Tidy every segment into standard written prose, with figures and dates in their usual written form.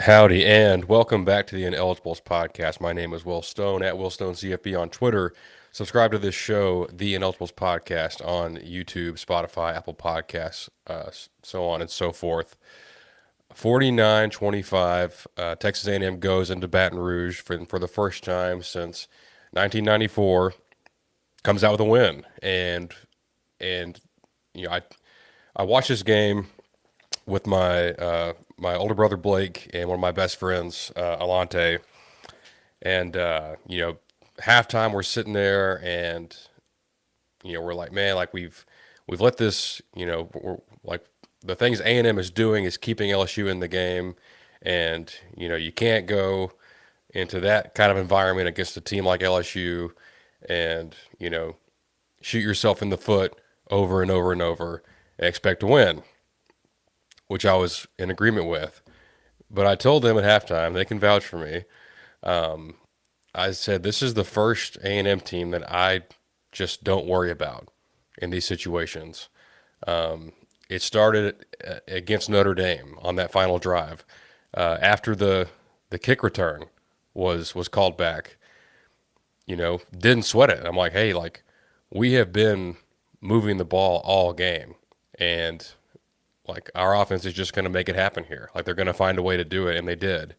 Howdy, and welcome back to the Ineligibles podcast. My name is Will Stone at Will Stone CFB on Twitter. Subscribe to this show, the Ineligibles podcast, on YouTube, Spotify, Apple Podcasts, so on and so forth. 49-25, Texas A&M goes into Baton Rouge for the first time since 1994. Comes out with a win, and I watched this game with my older brother Blake and one of my best friends Alante, and halftime we're sitting there, and we're like, man, like we've let this, we're like the things A&M is doing is keeping LSU in the game, and you can't go into that kind of environment against a team like LSU, and shoot yourself in the foot over and over and over and expect to win, which I was in agreement with. But I told them at halftime, they can vouch for me. I said, this is the first A&M team that I just don't worry about in these situations. It started against Notre Dame on that final drive. After the kick return was called back, didn't sweat it. I'm like, hey, like we have been moving the ball all game, and like our offense is just going to make it happen here. Like they're going to find a way to do it, and they did.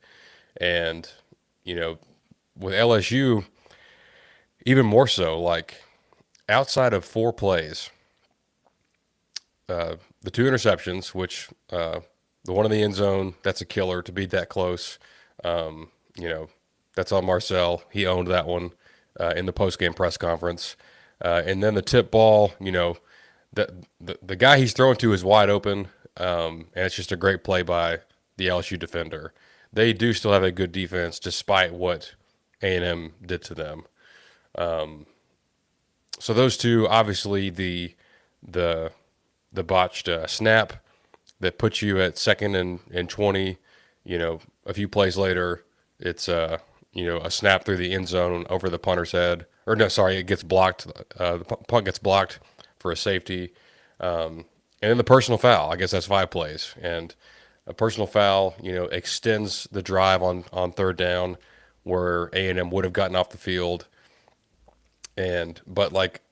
And with LSU, even more so. Like outside of four plays, the two interceptions, which the one in the end zone, that's a killer to beat that close. Um, you know, that's on Marcel. He owned that one in the post game press conference. And then the tip ball, the guy he's throwing to is wide open, and it's just a great play by the LSU defender. They do still have a good defense despite what A&M did to them. So those two, obviously the botched snap that puts you at second and 20. A few plays later, it's a snap through the end zone over the punter's head. Or no, sorry, it gets blocked. The punt gets blocked for a safety. And then the personal foul. I guess that's five plays. And a personal foul, extends the drive on third down where A&M would have gotten off the field. But like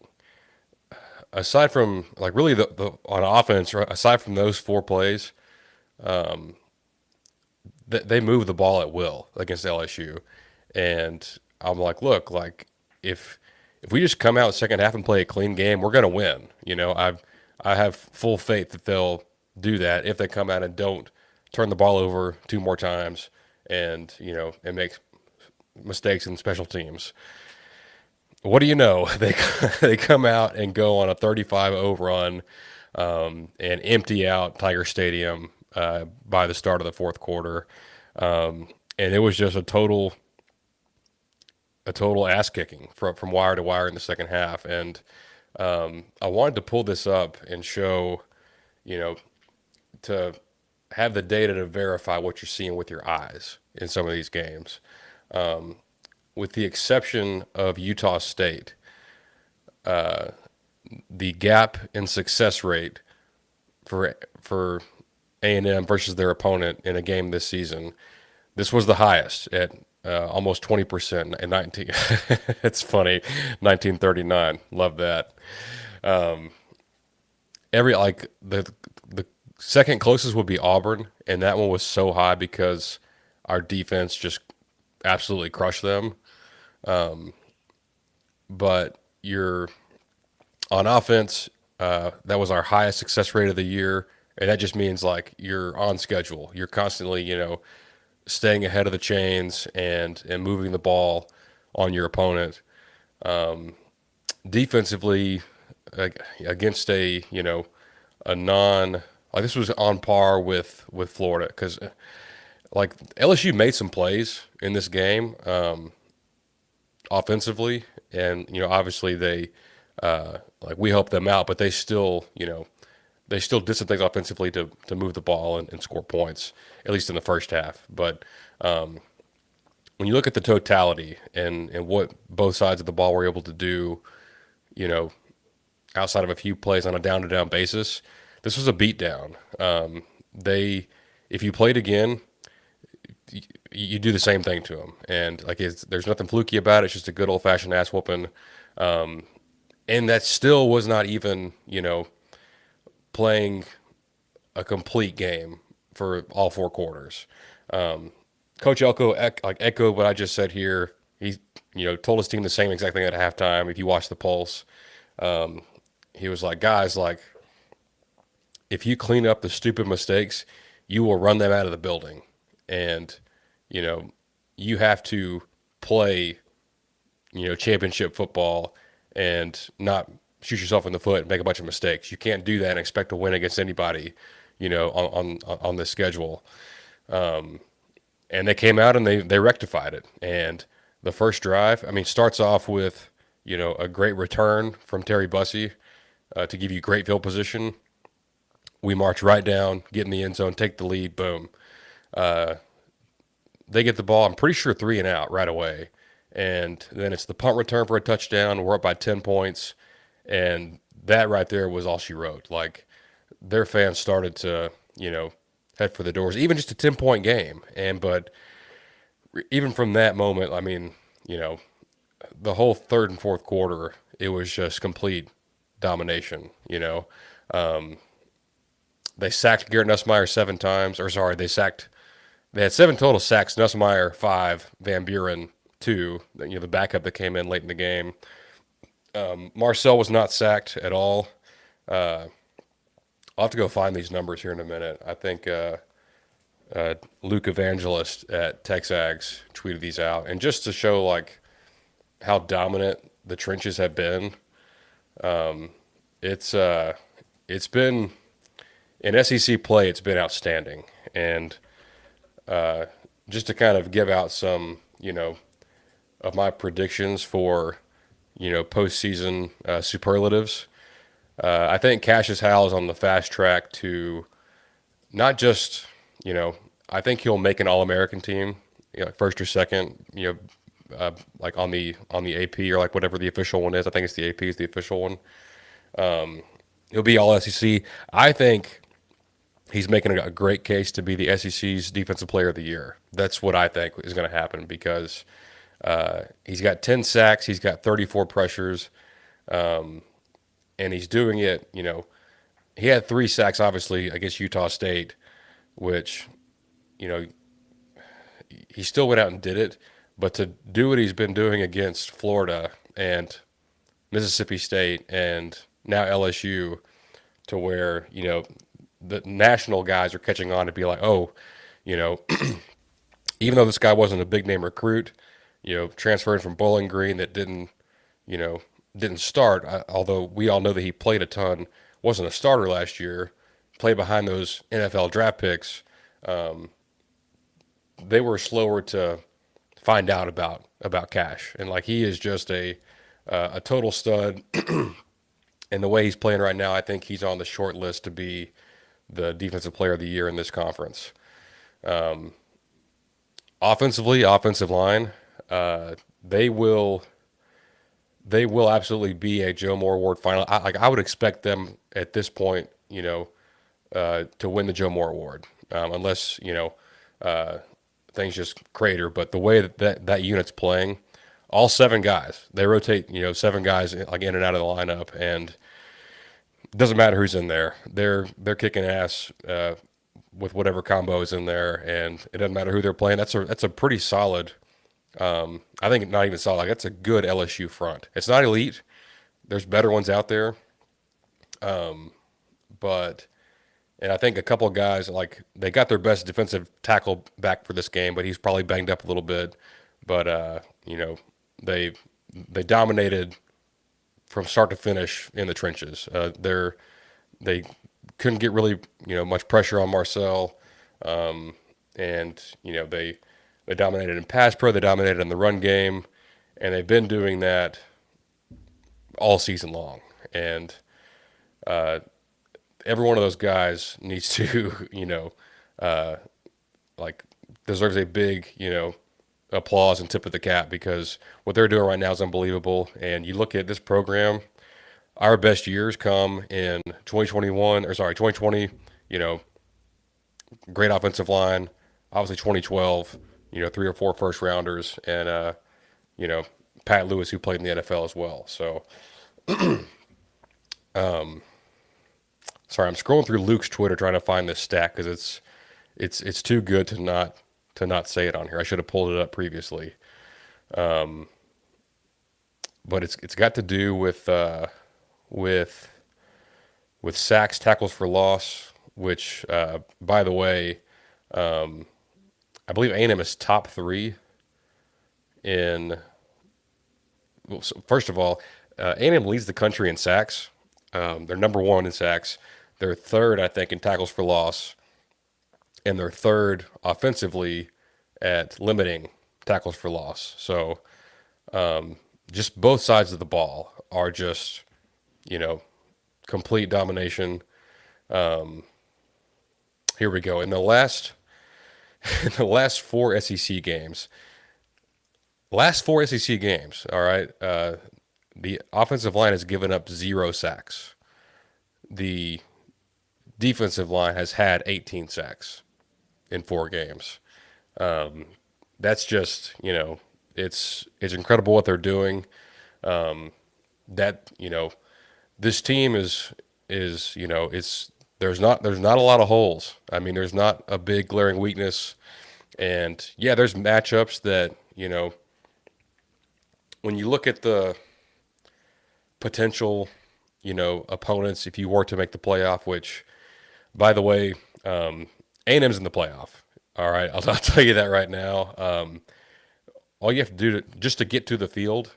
aside from like really the on offense, aside from those four plays, they move the ball at will against LSU. And I'm like, look, like if we just come out second half and play a clean game, we're gonna win. I have full faith that they'll do that if they come out and don't turn the ball over two more times and and make mistakes in special teams. What do you know? They come out and go on a 35-0 run, and empty out Tiger Stadium by the start of the fourth quarter, and it was just a total ass kicking from wire to wire in the second half. And I wanted to pull this up and show, to have the data to verify what you're seeing with your eyes in some of these games. With the exception of Utah State, the gap in success rate for A&M versus their opponent in a game this season, this was the highest at almost 20% in 19. It's funny, 1939. Love that. Every like the second closest would be Auburn, and that one was so high because our defense just absolutely crushed them. But you're on offense. That was our highest success rate of the year, and that just means like you're on schedule. You're constantly, staying ahead of the chains and moving the ball on your opponent. Defensively, against a non like this was on par with Florida because like LSU made some plays in this game offensively, and obviously they like we helped them out, but they still did some things offensively to move the ball and score points, at least in the first half. But when you look at the totality and what both sides of the ball were able to do, outside of a few plays on a down-to-down basis, this was a beatdown. If you played again, you do the same thing to him, and like there's nothing fluky about it. It's just a good old fashioned ass whooping. And that still was not even playing a complete game for all four quarters. Coach Elko like echoed what I just said here. He told his team the same exact thing at halftime. If you watch the pulse, he was like, guys, like if you clean up the stupid mistakes, you will run them out of the building, and you know you have to play championship football and not shoot yourself in the foot and make a bunch of mistakes. You can't do that and expect to win against anybody, on this schedule. And they came out and they rectified it. And the first drive, I mean, starts off with a great return from Terry Bussey to give you great field position. We march right down, get in the end zone, take the lead, boom. They get the ball, I'm pretty sure 3 and out right away. And then it's the punt return for a touchdown. We're up by 10 points. And that right there was all she wrote. Like, their fans started to, head for the doors, even just a 10-point game. But even from that moment, I mean, the whole third and fourth quarter, it was just complete domination, They sacked Garrett Nussmeier 7 times, or sorry, they had 7 total sacks. Nussmeier 5, Van Buren 2. The backup that came in late in the game. Marcel was not sacked at all. I'll have to go find these numbers here in a minute. I think Luke Evangelist at Texags tweeted these out, and just to show like how dominant the trenches have been, it's been in SEC play. It's been outstanding, and just to kind of give out some of my predictions for postseason superlatives. I think Cassius Howell is on the fast track to not just I think he'll make an All-American team, like first or second, like on the AP or like whatever the official one is. I think it's the AP is the official one. He'll be All SEC. I think he's making a great case to be the SEC's Defensive Player of the Year. That's what I think is going to happen because he's got 10 sacks, he's got 34 pressures, and he's doing it. He had 3 sacks, obviously, against Utah State, which, he still went out and did it. But to do what he's been doing against Florida and Mississippi State and now LSU, to where, the national guys are catching on to be like, oh, even though this guy wasn't a big name recruit, transferred from Bowling Green that didn't start, although we all know that he played a ton, wasn't a starter last year, played behind those NFL draft picks. They were slower to find out about Cash, and like he is just a total stud. And the way he's playing right now, I think he's on the short list to be the Defensive Player of the Year in this conference. Offensively, offensive line, they will absolutely be a Joe Moore Award final. I would expect them at this point, to win the Joe Moore Award, unless things just crater. But the way that unit's playing, all 7 guys, they rotate, 7 guys like in and out of the lineup, and it doesn't matter who's in there. They're kicking ass with whatever combo is in there, and it doesn't matter who they're playing. That's a pretty solid. I think not even solid. Like, that's a good LSU front. It's not elite. There's better ones out there, but I think a couple of guys, like, they got their best defensive tackle back for this game, but he's probably banged up a little bit. But they dominated from start to finish in the trenches. They couldn't get really much pressure on Marcel, and they dominated in pass pro, they dominated in the run game, and they've been doing that all season long. And every one of those guys needs to like deserves a big applause and tip of the cap, because what they're doing right now is unbelievable. And you look at this program, our best years come in 2020, great offensive line, obviously 2012, 3 or 4 first rounders, and you know, Pat Lewis, who played in the NFL as well. So, sorry, I'm scrolling through Luke's Twitter trying to find this stat because it's too good to not say it on here. I should have pulled it up previously, but it's got to do with with sacks, tackles for loss, which by the way, I believe A&M is top three in. Well, so first of all, A&M leads the country in sacks. They're number one in sacks. They're third, I think, in tackles for loss, and they're third offensively at limiting tackles for loss. So just both sides of the ball are just, you know, complete domination. Here we go. In the last four SEC games, all right, the offensive line has given up 0 sacks. The defensive line has had 18 sacks in 4 games. That's just, it's incredible what they're doing. That, this team is, it's there's not a lot of holes. I mean, there's not a big glaring weakness. And yeah, there's matchups that, when you look at the potential, opponents if you were to make the playoff, which by the way, A&M's in the playoff. All right, I'll tell you that right now. All you have to do just to get to the field,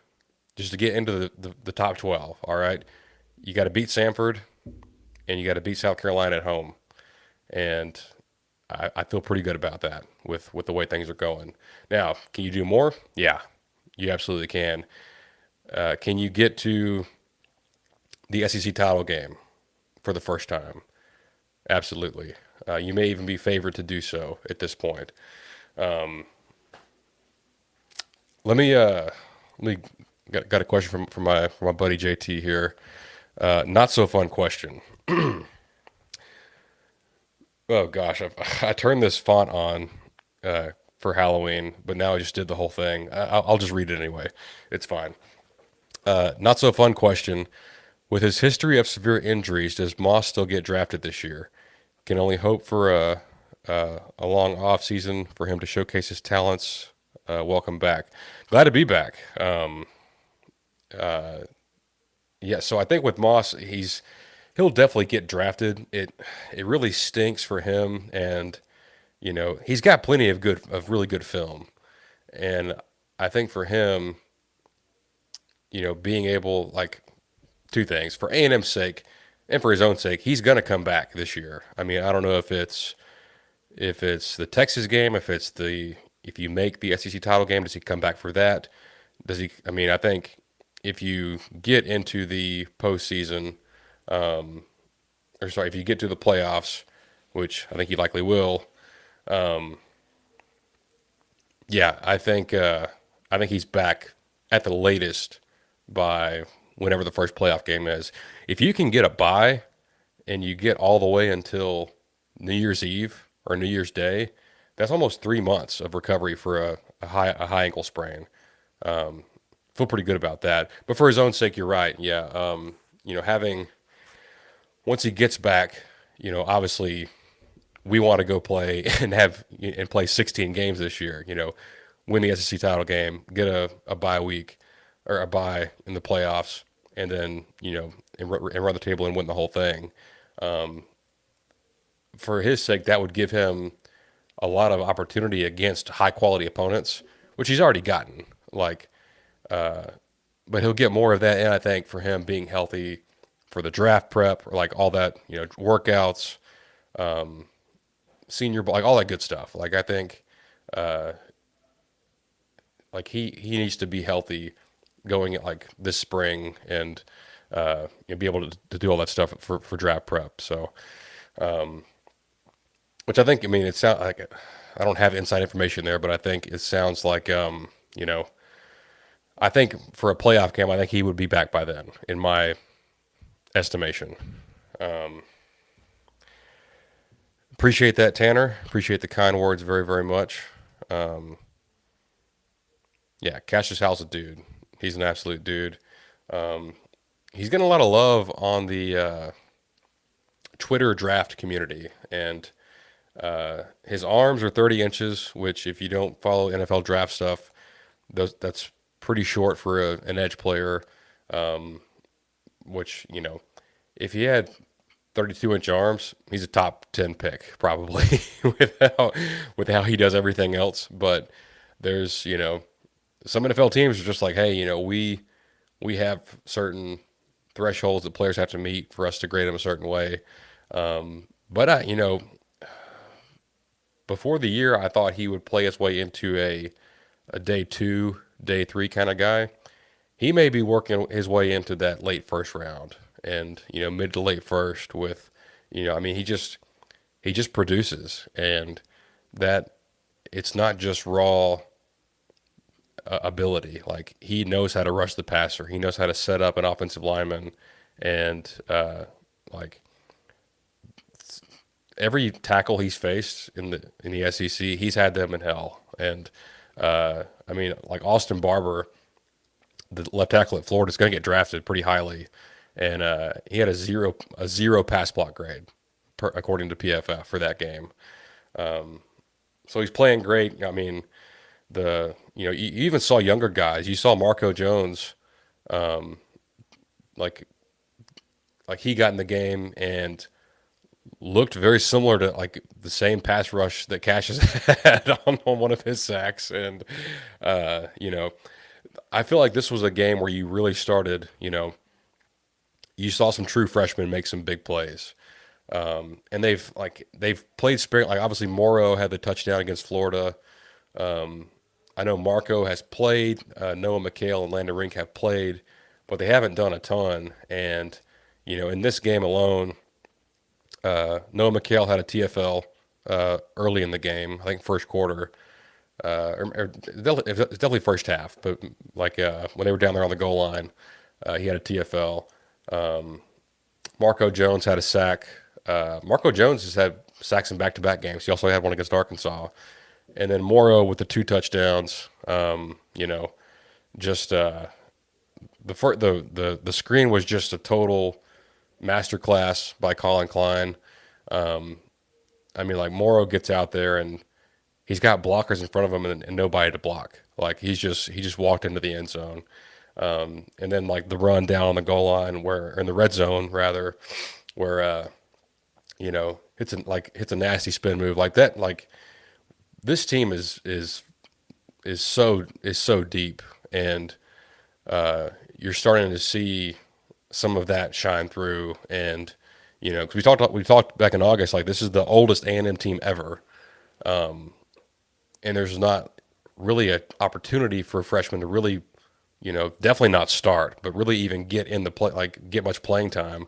just to get into the top 12. All right, you got to beat Samford, and you got to beat South Carolina at home, and I feel pretty good about that with the way things are going. Now, can you do more? Yeah, you absolutely can. Can you get to the SEC title game for the first time? Absolutely. You may even be favored to do so at this point. Let me got a question from my buddy JT here. Not so fun question. Oh gosh, I turned this font on for Halloween, but now I just did the whole thing. I'll just read it anyway. It's fine. Not so fun question. With his history of severe injuries, does Moss still get drafted this year? Can only hope for a long off season for him to showcase his talents. Welcome back. Glad to be back. Yeah, so I think with Moss, he'll definitely get drafted. It really stinks for him, and he's got plenty of really good film, and I think for him, being able, like, two things for A&M's sake and for his own sake, he's gonna come back this year. I mean, I don't know if it's the Texas game, if you make the SEC title game, does he come back for that? Does he? I mean, I think if you get into the postseason, or sorry, if you get to the playoffs, which I think he likely will, yeah, I think he's back at the latest by whenever the first playoff game is. If you can get a bye and you get all the way until New Year's Eve or New Year's Day, that's almost 3 months of recovery for a high ankle sprain. Feel pretty good about that. But for his own sake, you're right. Yeah, having once he gets back, obviously we want to go play and play 16 games this year. Win the SEC title game, get a bye week or a bye in the playoffs, and then and run the table and win the whole thing. For his sake, that would give him a lot of opportunity against high quality opponents, which he's already gotten. But he'll get more of that. And I think for him being healthy for the draft prep, or like all that, workouts, senior ball, like all that good stuff. Like I think, like he needs to be healthy going like this spring and be able to do all that stuff for draft prep. So, which I think, I mean, it sounds like I don't have inside information there, but I think it sounds like, I think for a playoff game, I think he would be back by then, in my estimation. Appreciate that, Tanner. Appreciate the kind words very, very much. Um, yeah, Cassius Howell's a dude. He's an absolute dude. Um, he's getting a lot of love on the Twitter draft community, and his arms are 30 inches, which, if you don't follow NFL draft stuff, that's pretty short for an edge player. Um, which, if he had 32-inch arms, he's a top 10 pick probably with how he does everything else. But there's, some NFL teams are just like, hey, we have certain thresholds that players have to meet for us to grade them a certain way. But before the year, I thought he would play his way into a day two, day three kind of guy. He may be working his way into that late first round and, mid to late first with, I mean, he just produces, and that it's not just raw ability. Like, he knows how to rush the passer. He knows how to set up an offensive lineman, and like every tackle he's faced in the SEC, he's had them in hell. And I mean, like Austin Barber, the left tackle at Florida, is going to get drafted pretty highly, and he had a zero pass block grade, according to PFF for that game. So he's playing great. I mean, you even saw younger guys. You saw Marco Jones, like he got in the game and looked very similar to like the same pass rush that Cash has had on one of his sacks. And I feel like this was a game where you really started. You saw some true freshmen make some big plays. And they've played spirit. Like, obviously Morrow had the touchdown against Florida. I know Marco has played. Noah McHale and Landon Rink have played, but they haven't done a ton. And in this game alone, Noah McHale had a TFL early in the game. I think first quarter, or definitely first half. But like when they were down there on the goal line, he had a TFL. Marco Jones had a sack. Marco Jones has had sacks in back-to-back games. He also had one against Arkansas. And then Morrow with the 2 touchdowns. Just the screen was just a total masterclass by Colin Klein. I mean, like, Morrow gets out there and he's got blockers in front of him and nobody to block. Like, he just walked into the end zone. And then like the run down on the goal line, or in the red zone rather, where hits a nasty spin move like that. Like, this team is so deep, and you're starting to see some of that shine through. And because we talked back in August, like, this is the oldest A&M team ever, and there's not really an opportunity for a freshman to really, definitely not start, but really even get in the play, like, get much playing time,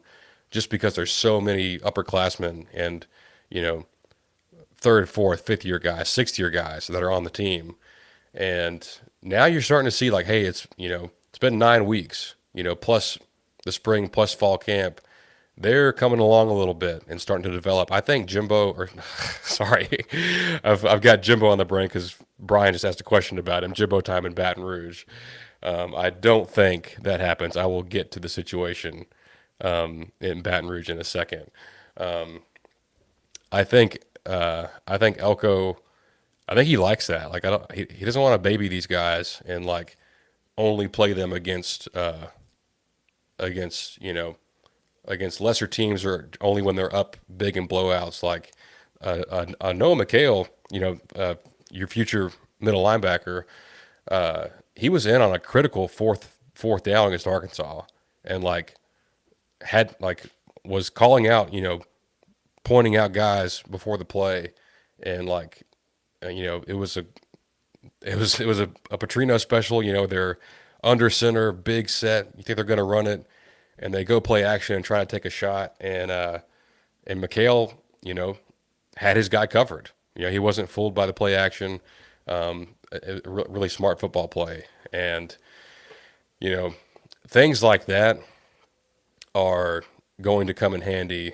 just because there's so many upperclassmen and third, fourth, fifth year guys, sixth year guys that are on the team. And now you're starting to see, like, hey, it's been 9 weeks, plus the spring, plus fall camp. They're coming along a little bit and starting to develop. I think Jimbo, or sorry, I've got Jimbo on the brain because Brian just asked a question about him. Jimbo time in Baton Rouge. I don't think that happens. I will get to the situation in Baton Rouge in a second. I think Elko. I think he likes that. Like, he doesn't want to baby these guys and like only play them against lesser teams, or only when they're up big in blowouts. Like Noah McHale, your future middle linebacker, he was in on a critical fourth down against Arkansas, and like was calling out, pointing out guys before the play, and like it was a Petrino special. They're under center, big set. You think they're going to run it, and they go play action and try to take a shot. And McHale, had his guy covered. He wasn't fooled by the play action. Really smart football play, and things like that are going to come in handy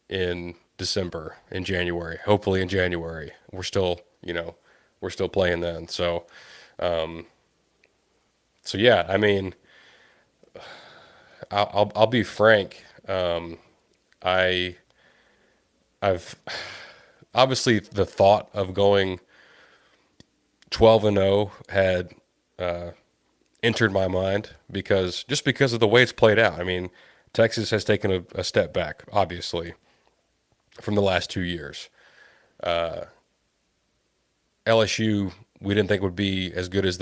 in December, in January. Hopefully in January, we're still playing then. So yeah, I mean, I'll be frank. I I've obviously the thought of going 12-0 had entered my mind because of the way it's played out. I mean, Texas has taken a step back, obviously, from the last 2 years. LSU, we didn't think would be as good as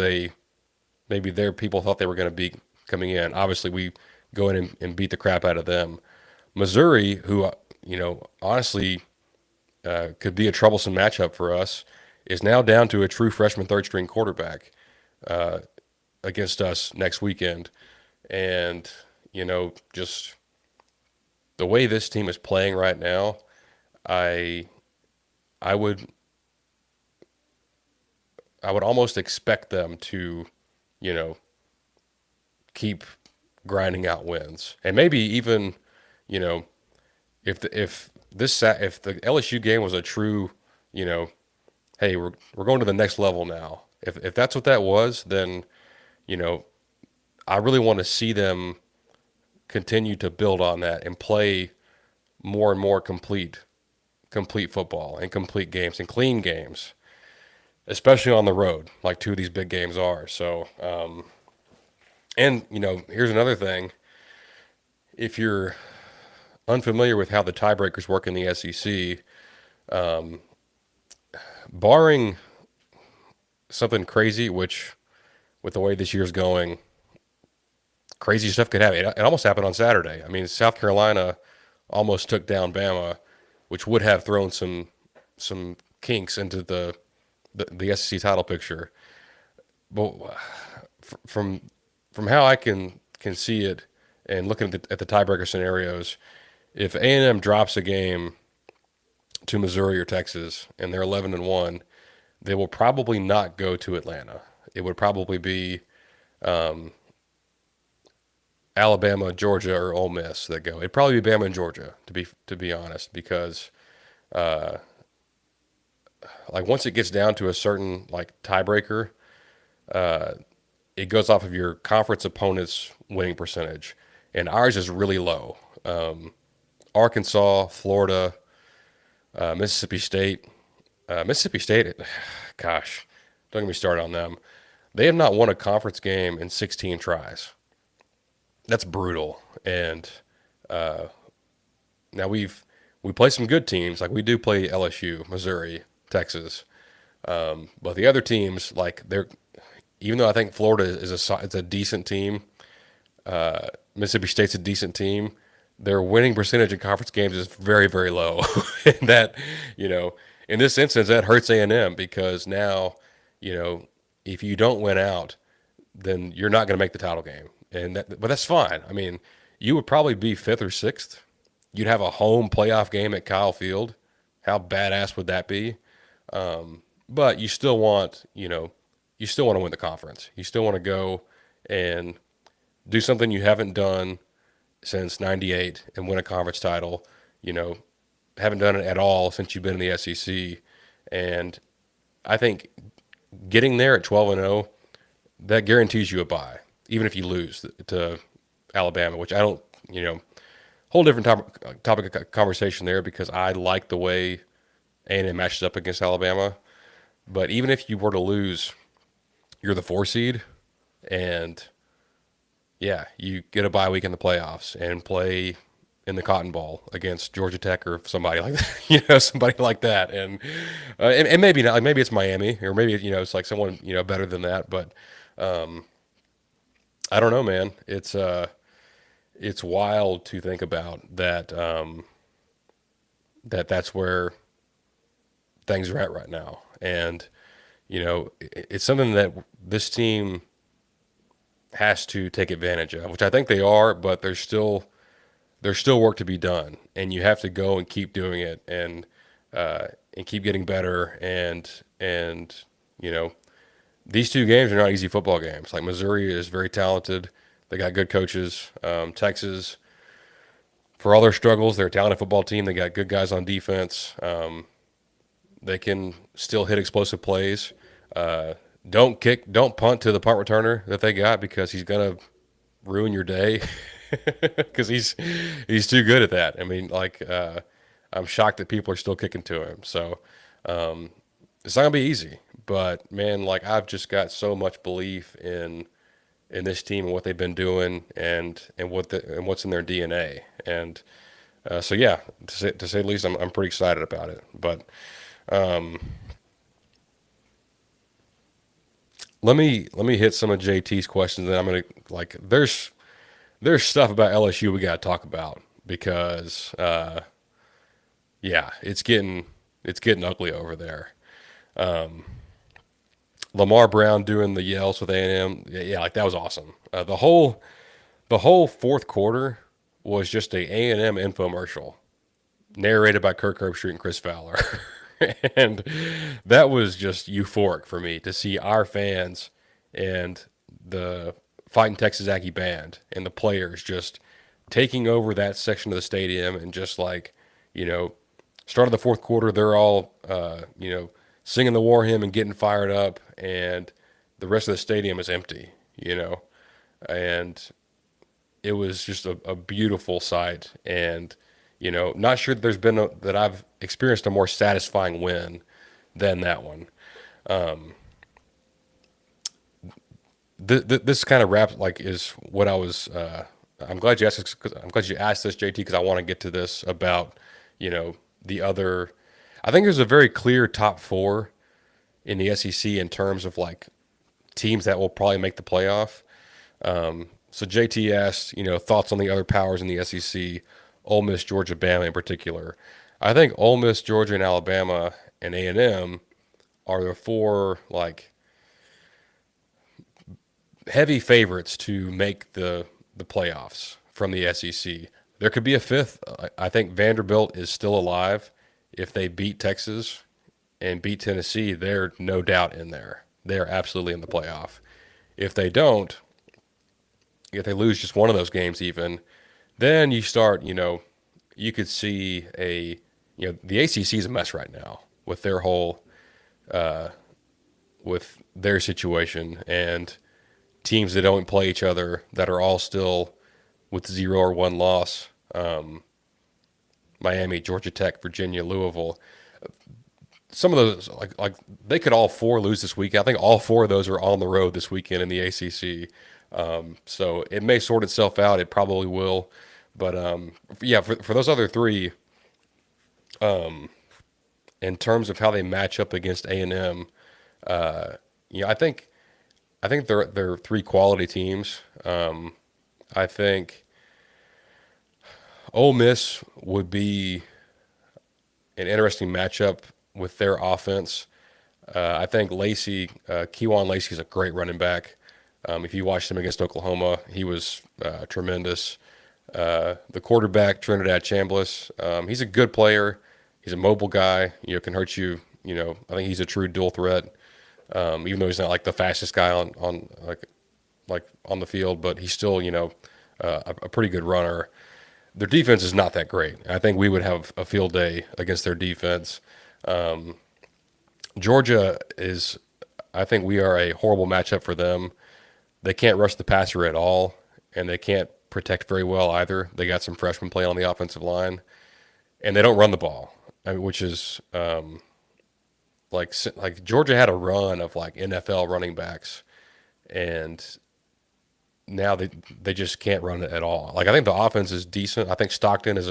maybe their people thought they were going to be coming in. Obviously, we go in and beat the crap out of them. Missouri, who honestly could be a troublesome matchup for us, is now down to a true freshman third string quarterback against us next weekend. And, just the way this team is playing right now, I I would I would almost expect them to, you know, keep grinding out wins. And maybe even, you know, if the LSU game was a true, you know, hey, we're going to the next level now. If that's what that was, then, you know, I really want to see them continue to build on that and play more and more complete football and complete games and clean games, especially on the road, like two of these big games are. So, and here's another thing: if you're unfamiliar with how the tiebreakers work in the SEC, barring something crazy, which with the way this year's going, crazy stuff could happen. It almost happened on Saturday. I mean, South Carolina almost took down Bama, which would have thrown some kinks into the SEC title picture. But from from how I can see it and looking at the tiebreaker scenarios, if A&M drops a game to Missouri or Texas and they're 11-1, they will probably not go to Atlanta. It would probably be Alabama, Georgia, or Ole Miss that go. It'd probably be Bama and Georgia to be honest, because like once it gets down to a certain like tiebreaker, it goes off of your conference opponent's winning percentage, and ours is really low. Arkansas, Florida, Mississippi State. Mississippi State, gosh, don't get me started on them. They have not won a conference game in 16 tries. That's brutal. And now we play some good teams. Like we do play LSU, Missouri, Texas. But the other teams, like even though I think Florida is a decent team, Mississippi State's a decent team. Their winning percentage in conference games is very, very low. And that, in this instance, that hurts A&M because now, if you don't win out, then you're not going to make the title game. But that's fine. I mean, you would probably be fifth or sixth. You'd have a home playoff game at Kyle Field. How badass would that be? But you still want to win the conference. You still want to go and do something you haven't done since '98 and win a conference title. Haven't done it at all since you've been in the SEC. And I think getting there at 12-0, that guarantees you a bye, even if you lose to Alabama, which I don't, whole different topic of conversation there because I like the way A&M matches up against Alabama. But even if you were to lose, you're the 4 seed, and yeah, you get a bye week in the playoffs and play in the Cotton Bowl against Georgia Tech or somebody like that, somebody like that, and maybe not, like maybe it's Miami or maybe it's like someone better than that, but I don't know, man. It's wild to think about that that's where things are at right now, and it's something that this team has to take advantage of, which I think they are, but there's still work to be done, and you have to go and keep doing it and keep getting better, and these two games are not easy football games. Like Missouri is very talented. They got good coaches. Texas, for all their struggles, they're a talented football team. They got good guys on defense. They can still hit explosive plays. Uh, don't punt to the punt returner that they got because he's gonna ruin your day because he's too good at that. I mean, I'm shocked that people are still kicking to him. So it's not gonna be easy. But man, like I've just got so much belief in this team and what they've been doing and what's in their DNA. And so yeah, to say the least, I'm pretty excited about it. But let me hit some of JT's questions, and I'm gonna like there's stuff about LSU we got to talk about because yeah, it's getting ugly over there. Lamar Brown doing the yells with A&M, yeah, like that was awesome. The whole fourth quarter was just a A&M infomercial narrated by Kirk Herbstreit and Chris Fowler. And that was just euphoric for me to see our fans and the Fighting Texas Aggie band and the players just taking over that section of the stadium and just like, you know, start of the fourth quarter, they're all, singing the war hymn and getting fired up, and the rest of the stadium is empty, and it was just a beautiful sight. And, not sure that that I've experienced a more satisfying win than that one. This kind of wrap like is what I was. I'm glad you asked this. I'm glad you asked this, JT, because I want to get to this about the other. I think there's a very clear top four in the SEC in terms of like teams that will probably make the playoff. So JT asked, thoughts on the other powers in the SEC, Ole Miss, Georgia, Bama in particular. I think Ole Miss, Georgia, and Alabama and A&M are the four like heavy favorites to make the playoffs from the SEC. There could be a fifth. I think Vanderbilt is still alive. If they beat Texas and beat Tennessee, they're no doubt in there. They're absolutely in the playoff. If they don't, if they lose just one of those games even, then you start, you could see the ACC is a mess right now with their whole, with their situation and teams that don't play each other that are all still with 0 or 1 loss. Miami, Georgia Tech, Virginia, Louisville. Some of those, like they could all four lose this weekend. I think all four of those are on the road this weekend in the ACC. So it may sort itself out. It probably will. But yeah, for those other three, in terms of how they match up against A&M, I think they're three quality teams. I think Ole Miss would be an interesting matchup with their offense. I think Kejuan Lacey is a great running back. If you watched him against Oklahoma, he was tremendous. The quarterback, Trinidad Chambliss, he's a good player. He's a mobile guy. Can hurt you. I think he's a true dual threat. Even though he's not like the fastest guy on like on the field, but he's still a pretty good runner. Their defense is not that great. I think we would have a field day against their defense. Georgia is, I think we are a horrible matchup for them. They can't rush the passer at all, and they can't protect very well either. They got some freshmen playing on the offensive line, and they don't run the ball, which is like Georgia had a run of like NFL running backs, and now they just can't run it at all. Like I think the offense is decent. I think Stockton is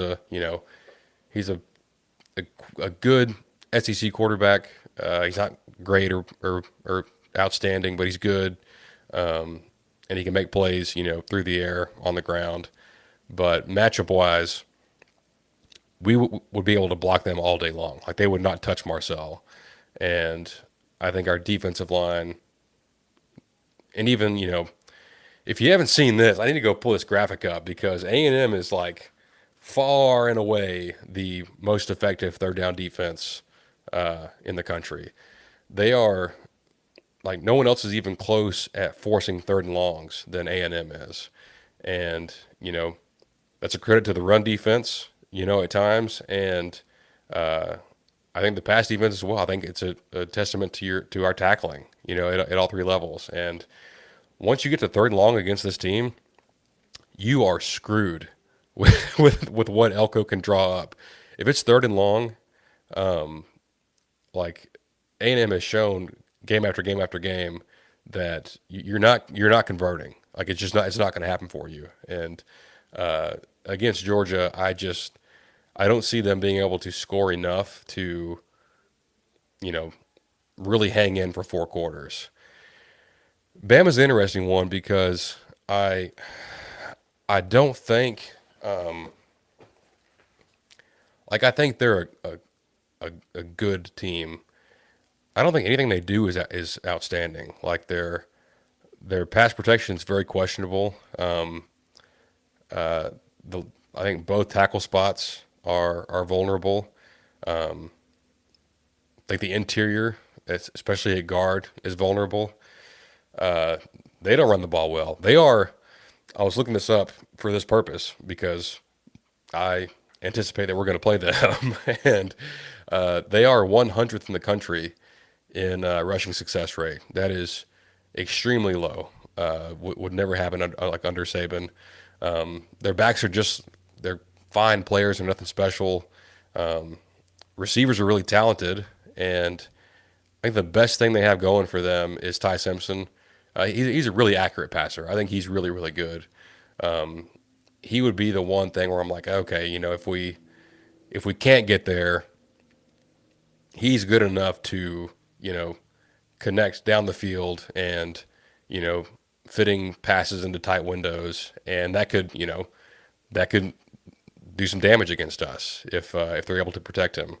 he's a good SEC quarterback. He's not great or outstanding, but he's good, and he can make plays, through the air, on the ground. But matchup wise, we would be able to block them all day long. Like they would not touch Marcel, and I think our defensive line, and even if you haven't seen this, I need to go pull this graphic up because A&M is like far and away the most effective third down defense in the country. They are like no one else is even close at forcing third and longs than A&M is. And, that's a credit to the run defense, at times, and I think the pass defense as well. I think it's a testament to our tackling, at all three levels. And once you get to third and long against this team, you are screwed with what Elko can draw up. If it's third and long, like A&M has shown game after game after game that you're not converting. Like it's not going to happen for you. And against Georgia, I don't see them being able to score enough to you know really hang in for 4 quarters. Bama's an interesting one because I don't think I think they're a good team. I don't think anything they do is outstanding. Like their pass protection is very questionable. The I think both tackle spots are vulnerable. I think the interior, especially at guard, is vulnerable. They don't run the ball well. They are. I was looking this up for this purpose because I anticipate that we're going to play them, and they are 100th in the country in rushing success rate. That is extremely low. Would never happen like under Saban. Their backs are they're fine players. They're nothing special. Receivers are really talented, and I think the best thing they have going for them is Ty Simpson. He's a really accurate passer. I think he's really, really good. He would be the one thing where I'm like, okay, if we can't get there, he's good enough to connect down the field and you know fitting passes into tight windows, and that could do some damage against us if they're able to protect him.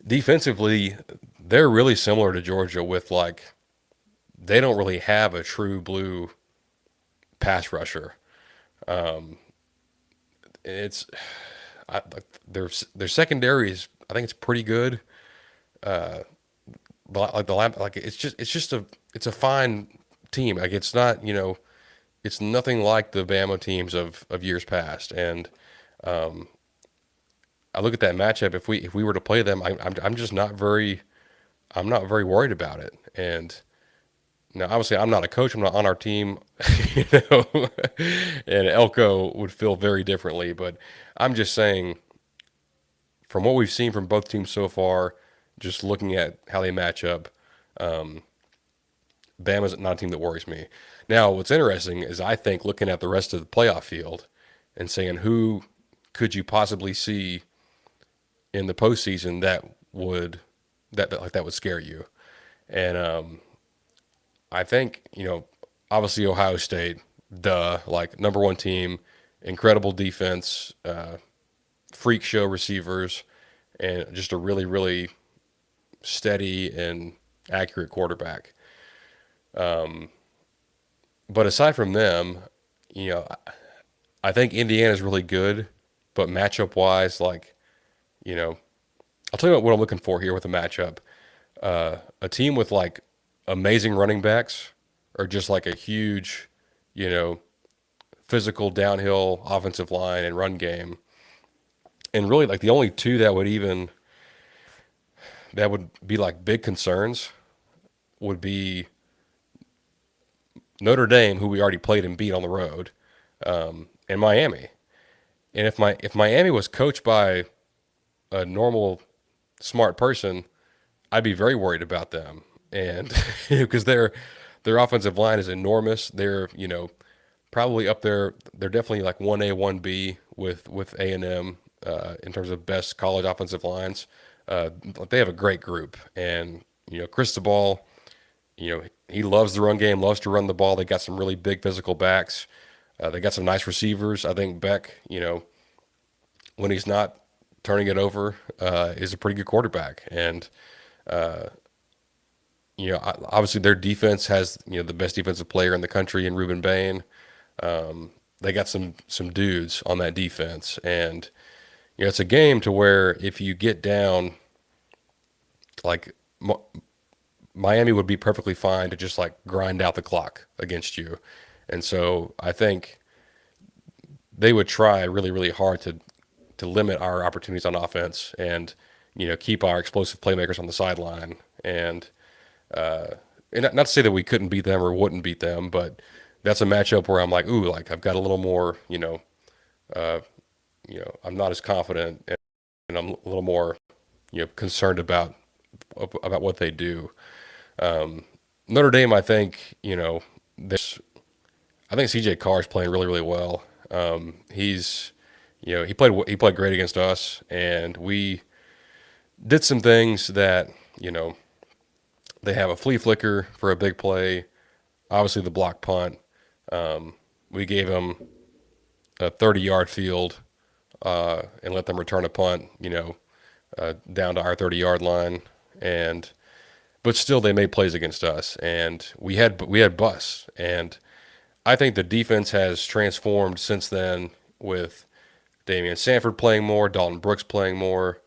Defensively, they're really similar to Georgia with they don't really have a true blue pass rusher. It's their secondary is I think it's pretty good. But it's a fine team. Like it's not it's nothing like the Bama teams of years past. And I look at that matchup. If we were to play them, I'm just not very I'm not very worried about it. And now, obviously, I'm not a coach. I'm not on our team, you know, and Elko would feel very differently. But I'm just saying, from what we've seen from both teams so far, just looking at how they match up, Bama's not a team that worries me. Now, what's interesting is I think looking at the rest of the playoff field and saying who could you possibly see in the postseason that would scare you, and I think obviously Ohio State, duh, like number one team, incredible defense, freak show receivers, and just a really really steady and accurate quarterback. But aside from them, you know, I think Indiana's really good, but matchup wise, you know, I'll tell you what I'm looking for here with a matchup. A team with amazing running backs or just a huge, you know, physical downhill offensive line and run game. And really the only two that would be big concerns would be Notre Dame, who we already played and beat on the road, and Miami. And if Miami was coached by a normal, smart person, I'd be very worried about them. And because their offensive line is enormous, they're probably up there. They're definitely 1A, 1B with A&M in terms of best college offensive lines. They have a great group, and Cristobal, he loves the run game, loves to run the ball. They got some really big physical backs. They got some nice receivers. I think Beck, when he's not turning it over, is a pretty good quarterback. And obviously their defense has the best defensive player in the country in Ruben Bain. They got some dudes on that defense, and it's a game to where if you get down, like Miami would be perfectly fine to just grind out the clock against you. And so I think they would try really, really hard to limit our opportunities on offense and keep our explosive playmakers on the sideline. And not to say that we couldn't beat them or wouldn't beat them, but that's a matchup where I'm like, ooh, like I've got a little more, I'm not as confident, and I'm a little more, concerned about what they do. Notre Dame, I think, this, I think CJ Carr is playing really, really well. He's, he played great against us, and we did some things that, you know, they have a flea flicker for a big play. Obviously, the block punt. We gave them a 30-yard field and let them return a punt, down to our 30-yard line, and but still they made plays against us, and we had busts, and I think the defense has transformed since then with Damian Sanford playing more, Dalton Brooks playing more.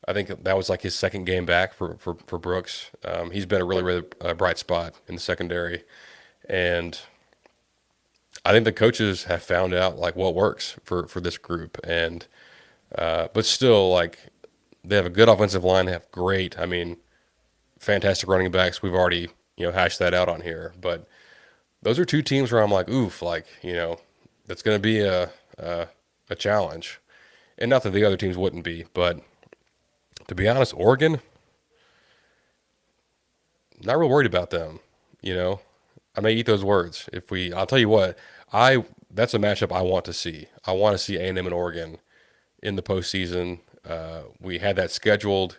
I think that was like his second game back for Brooks. He's been a really, really bright spot in the secondary, and I think the coaches have found out like what works for this group, and but still like they have a good offensive line. They have great, I mean, fantastic running backs. We've already hashed that out on here, but those are two teams where I'm like, oof, like that's going to be a challenge, and not that the other teams wouldn't be, but to be honest, Oregon, not real worried about them. You know, I may eat those words if we. I'll tell you what, I that's a matchup I want to see. I want to see A&M and Oregon in the postseason. We had that scheduled,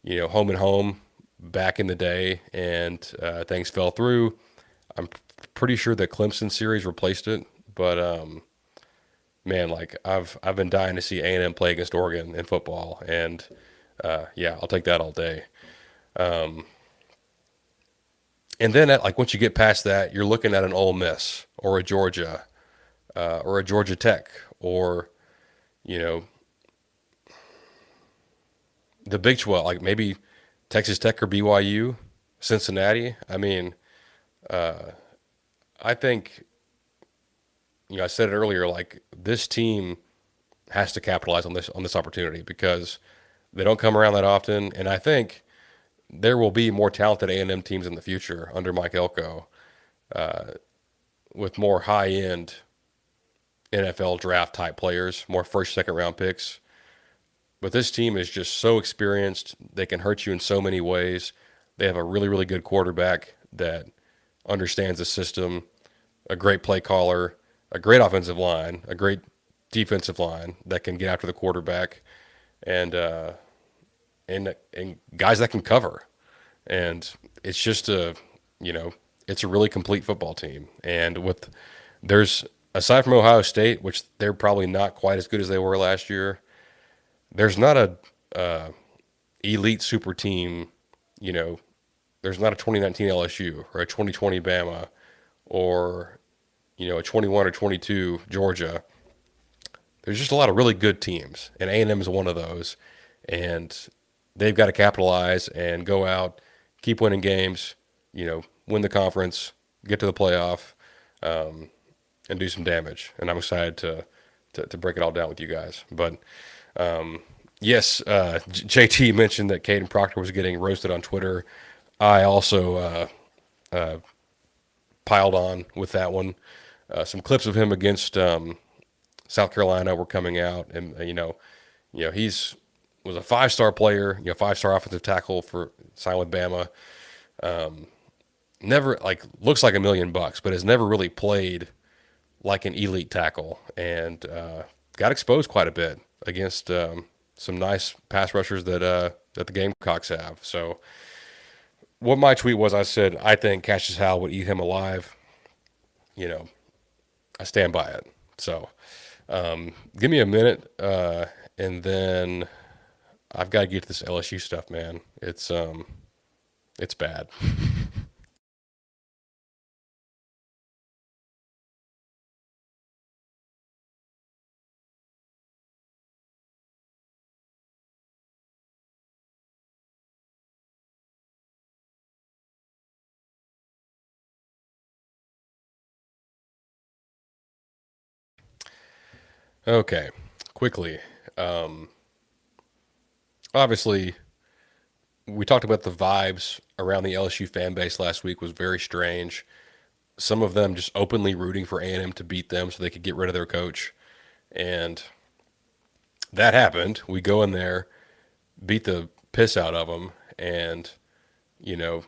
home and home back in the day, and things fell through. I'm pretty sure the Clemson series replaced it, but man, like I've been dying to see A&M play against Oregon in football, and yeah, I'll take that all day. And then like once you get past that, you're looking at an Ole Miss or a Georgia or a Georgia Tech or you know the Big 12, like maybe Texas Tech or BYU, Cincinnati. I mean, I think I said it earlier. Like this team has to capitalize on this opportunity because they don't come around that often, and I think there will be more talented A&M teams in the future under Mike Elko with more high end NFL draft type players, more first, second round picks. But this team is just so experienced. They can hurt you in so many ways. They have a really, really good quarterback that understands the system, a great play caller, a great offensive line, a great defensive line that can get after the quarterback, and and guys that can cover. And it's just you know, it's a really complete football team. And with there's aside from Ohio State, which they're probably not quite as good as they were last year, there's not a elite super team. You know, there's not a 2019 LSU or a 2020 Bama or a 21 or 22 Georgia. There's just a lot of really good teams, and A&M is one of those. And they've got to capitalize and go out, keep winning games, win the conference, get to the playoff, and do some damage. And I'm excited to break it all down with you guys. But yes, JT mentioned that Caden Proctor was getting roasted on Twitter. I also piled on with that one. Some clips of him against South Carolina were coming out, and he's was a five-star player, five-star offensive tackle for signed with Bama. Never like looks like $1 million, but has never really played like an elite tackle, and got exposed quite a bit against some nice pass rushers that the Gamecocks have. So what my tweet was, I said I think Cassius Howell would eat him alive. You know, I stand by it. So give me a minute, and then I've got to get to this LSU stuff, man. It's bad. Okay, quickly. Um, Obviously, we talked about the vibes around the LSU fan base last week was very strange. Some of them just openly rooting for A&M to beat them so they could get rid of their coach, and that happened. We go in there, beat the piss out of them, and you know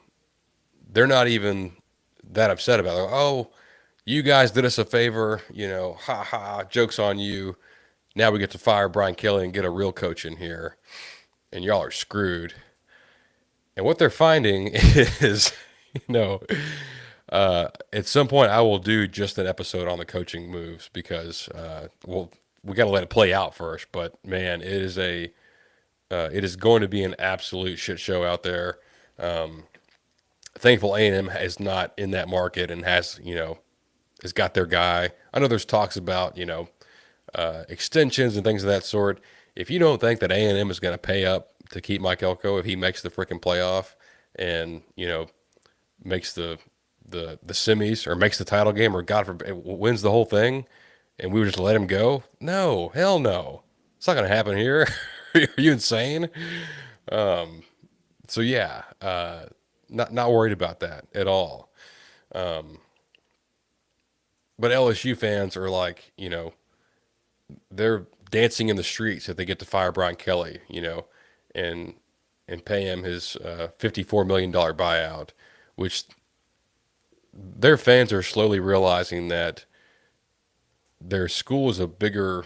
they're not even that upset about it. Like, oh, you guys did us a favor, ha ha, jokes on you. Now we get to fire Brian Kelly and get a real coach in here, and y'all are screwed. And what they're finding is, you know, at some point I will do just an episode on the coaching moves because, we got to let it play out first. But man, it is going to be an absolute shit show out there. Thankful A&M is not in that market and has got their guy. I know there's talks about extensions and things of that sort. If you don't think that A&M is going to pay up to keep Mike Elko if he makes the freaking playoff and makes the semis or makes the title game or God forbid wins the whole thing, and we would just let him go, no, hell no, it's not going to happen here. Are you insane? So yeah, not worried about that at all. But LSU fans are like, they're dancing in the streets if they get to fire Brian Kelly, and pay him his $54 million buyout, which their fans are slowly realizing that their school is a bigger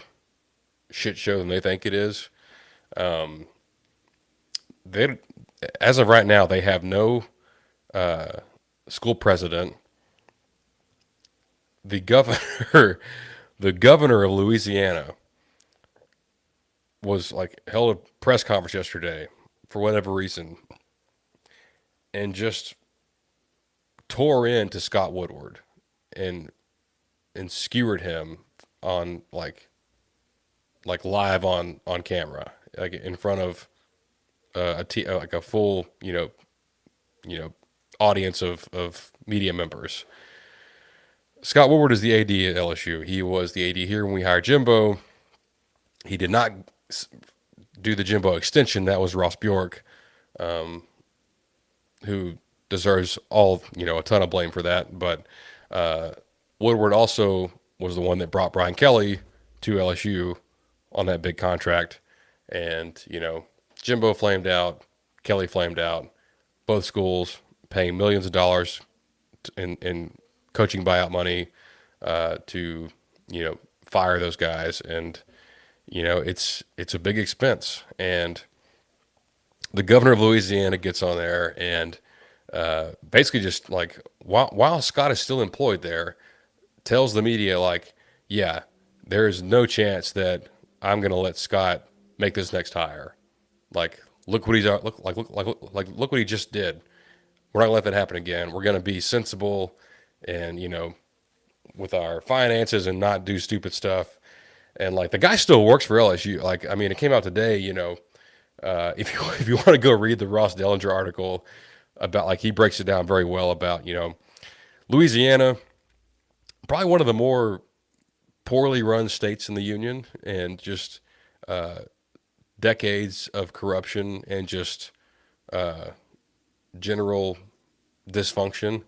shit show than they think it is. They, as of right now, they have no school president. The governor, the governor of Louisiana, was like held a press conference yesterday for whatever reason, and just tore into Scott Woodward and skewered him on like live on camera, like in front of like a full you know audience of media members. Scott Woodward is the AD at LSU. He was the AD here when we hired Jimbo. He did not do the Jimbo extension. That was Ross Bjork, who deserves a ton of blame for that. But Woodward also was the one that brought Brian Kelly to LSU on that big contract. And, Jimbo flamed out, Kelly flamed out, both schools paying millions of dollars in coaching buyout money to, fire those guys. And, it's a big expense. And the governor of Louisiana gets on there and basically just like, while Scott is still employed there, tells the media like, yeah, there is no chance that I'm going to let Scott make this next hire. Like, look what look what he just did. We're not going to let that happen again. We're going to be sensible and with our finances and not do stupid stuff. And like the guy still works for LSU. Like, I mean, it came out today. If you if you want to go read the Ross Dellinger article about, like, he breaks it down very well about Louisiana, probably one of the more poorly run states in the union, and just decades of corruption and just general dysfunction.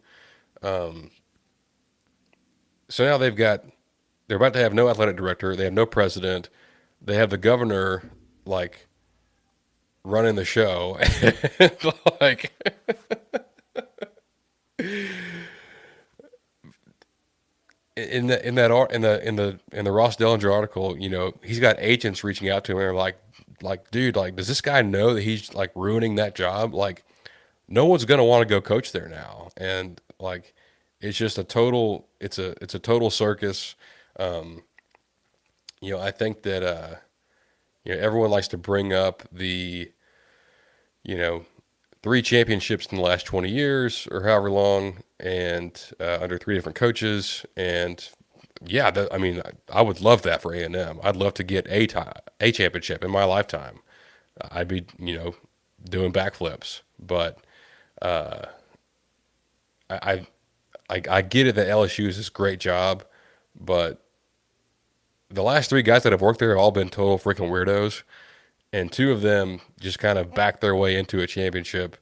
So now they're about to have no athletic director. They have no president. They have the governor like running the show. Like, in the Ross Dellinger article, he's got agents reaching out to him and are like, dude, like, does this guy know that he's like ruining that job? Like, no one's gonna want to go coach there now, and like, it's just it's a total circus. I think that everyone likes to bring up the you know three championships in the last 20 years or however long, and under three different coaches. And yeah, I mean, I would love that for A&M. I'd love to get a championship in my lifetime. I'd be, doing backflips. But I, I, I, I, get it that LSU is this great job, but, the last three guys that have worked there have all been total freaking weirdos, and two of them just kind of backed their way into a championship,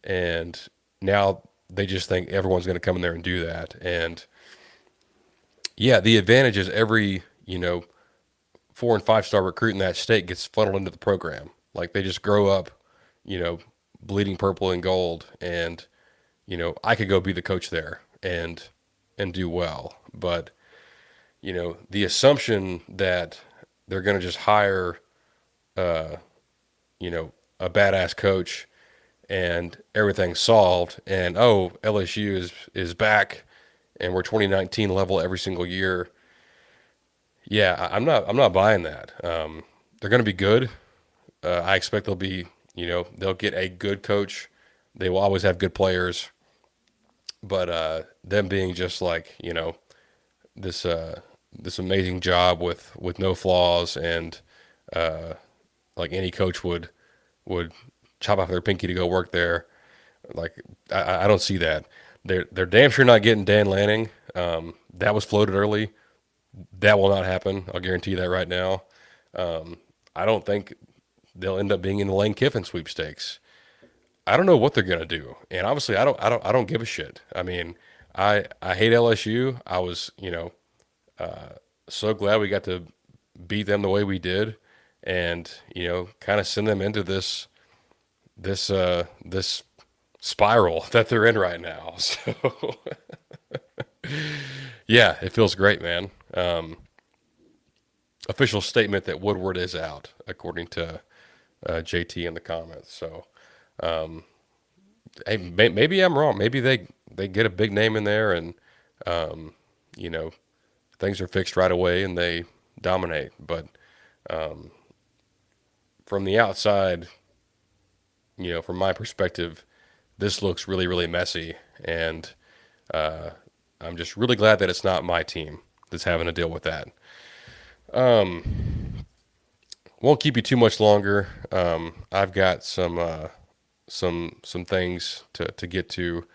and now they just think everyone's going to come in there and do that. And yeah, the advantage is every 4 and 5 star recruit in that state gets funneled into the program. Like they just grow up, you know, bleeding purple and gold, and I could go be the coach there and do well. But the assumption that they're going to just hire, a badass coach and everything's solved, and oh, LSU is back, and we're 2019 level every single year. Yeah, I'm not buying that. They're going to be good. I expect they'll get a good coach. They will always have good players, but them being just like this this amazing job with no flaws, and like any coach would chop off their pinky to go work there. Like I don't see that. They're damn sure not getting Dan Lanning. That was floated early. That will not happen. I'll guarantee you that right now. I don't think they'll end up being in the Lane Kiffin sweepstakes. I don't know what they're gonna do, and obviously I don't give a shit. I mean, I hate LSU. I was so glad we got to beat them the way we did, and kind of send them into this spiral that they're in right now. So yeah, it feels great, man. Official statement that Woodward is out, according to JT in the comments. So hey, maybe I'm wrong. Maybe they get a big name in there, and um, you know things are fixed right away and they dominate. But from the outside, from my perspective, this looks really, really messy, and uh, I'm just really glad that it's not my team that's having to deal with that. Won't keep you too much longer. I've got some things to get to.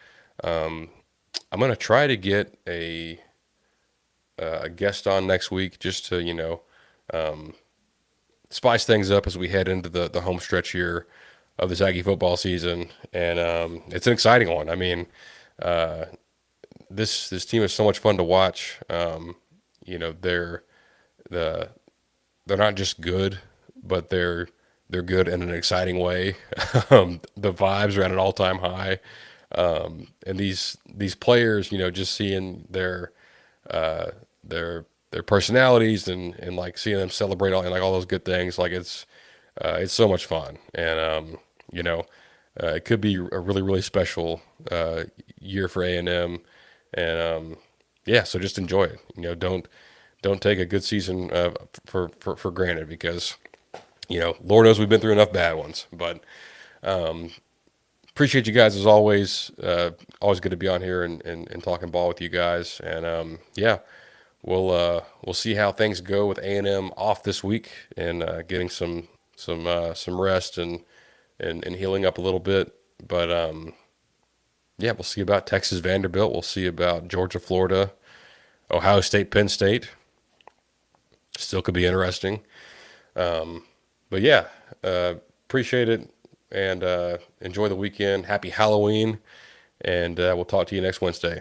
Um, I'm gonna try to get a guest on next week just to spice things up as we head into the home stretch here of this Aggie football season, and it's an exciting one. I mean, this team is so much fun to watch. They're the they're not just good, but they're good in an exciting way. The vibes are at an all time high, and these players, just seeing uh, their personalities, and like seeing them celebrate and like all those good things, like it's so much fun, and it could be a really, really special year for A&M, and yeah, so just enjoy it. Don't take a good season for granted, because Lord knows we've been through enough bad ones. But appreciate you guys as always. Always good to be on here and talking ball with you guys. And yeah, we'll see how things go with A&M off this week, and getting some rest, and healing up a little bit. But yeah, we'll see about Texas Vanderbilt. We'll see about Georgia Florida, Ohio State Penn State. Still could be interesting. But yeah, appreciate it, and enjoy the weekend. Happy Halloween, and we'll talk to you next Wednesday.